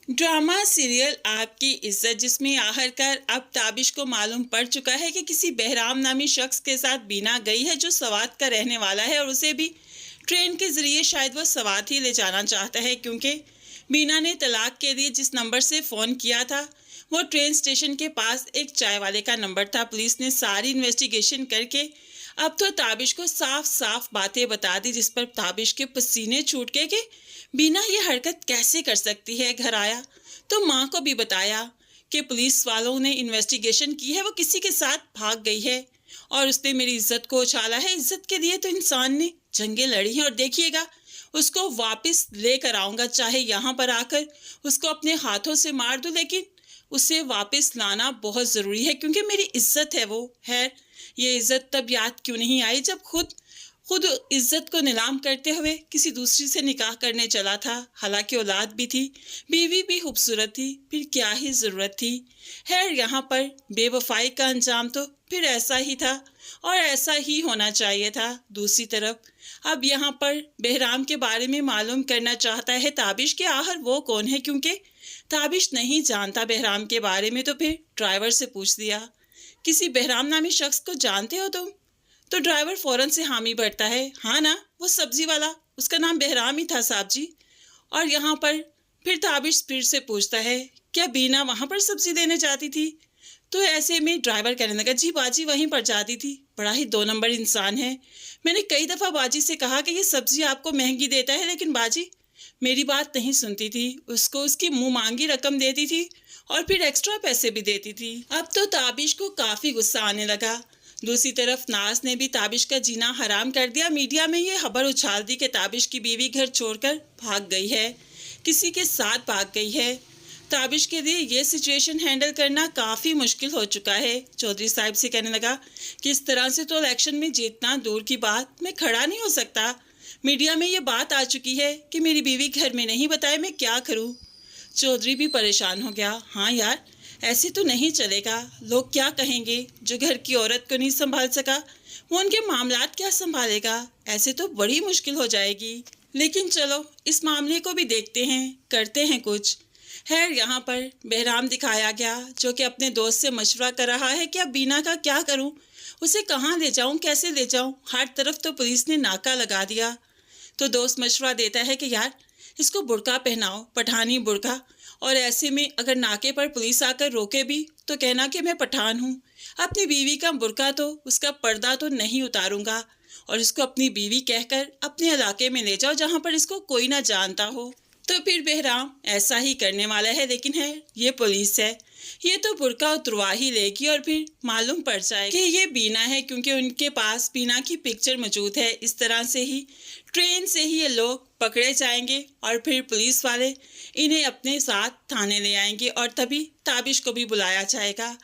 Drama serial आपकी इज्जत, जिसमें आखिरकार अब ताबिश को मालूम पड़ चुका है कि किसी बहराम नामी शख्स के साथ बीना गई है जो सवात का रहने वाला है, और उसे भी ट्रेन के जरिए शायद वो सवात ही ले जाना चाहता है, क्योंकि बीना ने तलाक के लिए जिस नंबर से फ़ोन किया था वो ट्रेन स्टेशन के पास एक चाय वाले का नंबर था। पुलिस ने सारी इन्वेस्टिगेशन करके अब तो ताबिश को साफ साफ बातें बता दी, जिस पर ताबिश के पसीने छूट गए कि बीना ये हरकत कैसे कर सकती है। घर आया तो माँ को भी बताया कि पुलिस वालों ने इन्वेस्टिगेशन की है, वो किसी के साथ भाग गई है और उसने मेरी इज्जत को उछाला है। इज्जत के लिए तो इंसान ने जंगें लड़ी हैं, और देखिएगा उसको वापस लेकर आऊंगा, चाहे यहाँ पर आकर उसको अपने हाथों से मार दूं, लेकिन उसे वापस लाना बहुत ज़रूरी है, क्योंकि मेरी इज्जत है वो है। ये इज्जत तब याद क्यों नहीं आई जब खुद खुद इज्जत को नीलाम करते हुए किसी दूसरी से निकाह करने चला था। हालांकि औलाद भी थी, बीवी भी खूबसूरत थी, फिर क्या ही ज़रूरत थी। खैर, यहाँ पर बेवफाई का अंजाम तो फिर ऐसा ही था और ऐसा ही होना चाहिए था। दूसरी तरफ अब यहाँ पर बहराम के बारे में मालूम करना चाहता है ताबिश के आखिर वो कौन है, क्योंकि ताबिश नहीं जानता बहराम के बारे में। तो फिर ड्राइवर से पूछ दिया, किसी बहराम नामी शख्स को जानते हो तुम? तो ड्राइवर फौरन से हामी भरता है, हाँ ना, वो सब्जी वाला, उसका नाम बहराम ही था साहब जी। और यहाँ पर फिर ताबिश फिर से पूछता है, क्या बीना वहाँ पर सब्जी देने जाती थी? तो ऐसे में ड्राइवर कहने लगा, जी बाजी वहीं पर जाती थी, बड़ा ही दो नंबर इंसान है। मैंने कई दफ़ा बाजी से कहा कि ये सब्जी आपको महंगी देता है, लेकिन बाजी मेरी बात नहीं सुनती थी। उसको उसकी मुँह मांगी रकम देती थी और फिर एक्स्ट्रा पैसे भी देती थी। अब तो ताबिश को काफ़ी गुस्सा आने लगा। दूसरी तरफ नाज ने भी ताबिश का जीना हराम कर दिया। मीडिया में ये खबर उछाल दी कि ताबिश की बीवी घर छोड़कर भाग गई है, किसी के साथ भाग गई है। ताबिश के लिए ये सिचुएशन हैंडल करना काफ़ी मुश्किल हो चुका है। चौधरी साहब से कहने लगा कि इस तरह से तो इलेक्शन में जीतना दूर की बात, मैं खड़ा नहीं हो सकता। मीडिया में ये बात आ चुकी है कि मेरी बीवी घर में नहीं बताए, मैं क्या करूँ? चौधरी भी परेशान हो गया। हाँ यार, ऐसे तो नहीं चलेगा। लोग क्या कहेंगे? जो घर की औरत को नहीं संभाल सका वो उनके मामलात क्या संभालेगा? ऐसे तो बड़ी मुश्किल हो जाएगी। लेकिन चलो इस मामले को भी देखते हैं, करते हैं कुछ। खैर, यहाँ पर बहराम दिखाया गया जो कि अपने दोस्त से मशवरा कर रहा है कि अब बीना का क्या करूँ, उसे कहाँ ले जाऊँ, कैसे ले जाऊँ। हर तरफ तो पुलिस ने नाका लगा दिया। तो दोस्त मशवरा देता है कि यार इसको बुर्का पहनाओ, पठानी बुर्का, और ऐसे में अगर नाके पर पुलिस आकर रोके भी तो कहना कि मैं पठान हूँ। अपनी बीवी का बुर्का तो, उसका पर्दा तो नहीं उतारूंगा, और इसको अपनी बीवी कहकर अपने इलाके में ले जाओ जहाँ पर इसको कोई ना जानता हो। तो फिर बहराम ऐसा ही करने वाला है, लेकिन है ये पुलिस है, ये तो बुर्का उतरवा ही लेगी और फिर मालूम पड़ जाए कि ये बीना है, क्योंकि उनके पास बीना की पिक्चर मौजूद है। इस तरह से ही ट्रेन से ही ये लोग पकड़े जाएंगे और फिर पुलिस वाले इन्हें अपने साथ थाने ले आएंगे, और तभी ताबिश को भी बुलाया जाएगा।